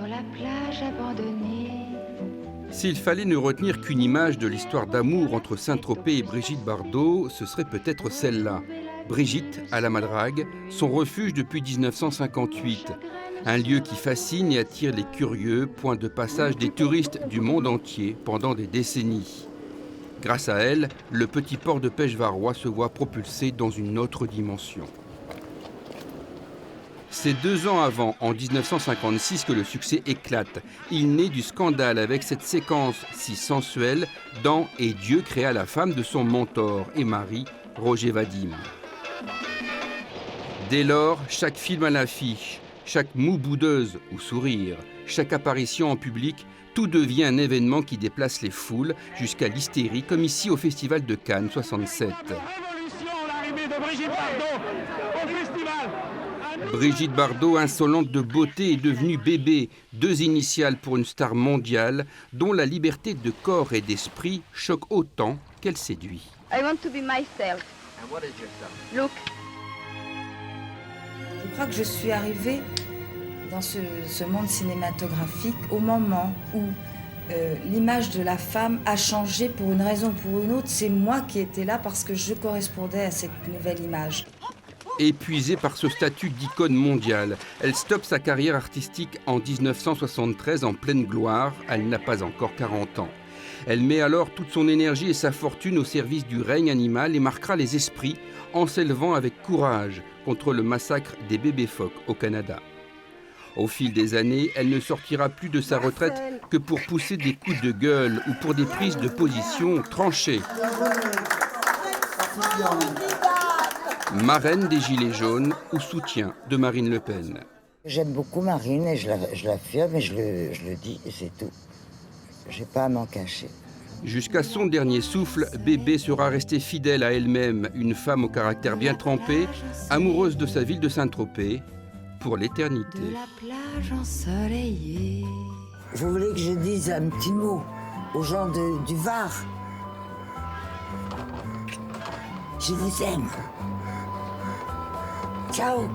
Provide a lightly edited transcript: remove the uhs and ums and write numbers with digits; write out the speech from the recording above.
la plage abandonnée. S'il fallait ne retenir qu'une image de l'histoire d'amour entre Saint-Tropez et Brigitte Bardot, ce serait peut-être celle-là. Brigitte, à la Madrague, son refuge depuis 1958. Un lieu qui fascine et attire les curieux, point de passage des touristes du monde entier pendant des décennies. Grâce à elle, le petit port de pêche varois se voit propulsé dans une autre dimension. C'est 2 ans avant, en 1956, que le succès éclate. Il naît du scandale avec cette séquence si sensuelle dans « Et Dieu créa la femme » de son mentor et mari, Roger Vadim. Dès lors, chaque film à l'affiche, chaque moue boudeuse ou sourire, chaque apparition en public, tout devient un événement qui déplace les foules jusqu'à l'hystérie, comme ici au Festival de Cannes 67. Brigitte Bardot, insolente de beauté, est devenue Bébé, 2 initiales pour une star mondiale dont la liberté de corps et d'esprit choque autant qu'elle séduit. I want to be myself. And what is yourself? Look. Je crois que je suis arrivée dans ce monde cinématographique au moment où l'image de la femme a changé pour une raison ou pour une autre. C'est moi qui étais là parce que je correspondais à cette nouvelle image. Épuisée par ce statut d'icône mondiale, elle stoppe sa carrière artistique en 1973 en pleine gloire. Elle n'a pas encore 40 ans. Elle met alors toute son énergie et sa fortune au service du règne animal et marquera les esprits en s'élevant avec courage contre le massacre des bébés phoques au Canada. Au fil des années, elle ne sortira plus de sa retraite que pour pousser des coups de gueule ou pour des prises de position tranchées. Marraine des Gilets jaunes ou soutien de Marine Le Pen. J'aime beaucoup Marine et je l'affirme et je le dis et c'est tout. J'ai pas à m'en cacher. Jusqu'à son dernier souffle, Bébé sera restée fidèle à elle-même, une femme au caractère bien trempé, amoureuse de sa ville de Saint-Tropez, pour l'éternité. De la plage ensoleillée. Je voulais que je dise un petit mot aux gens du Var. Je vous aime. Ciao.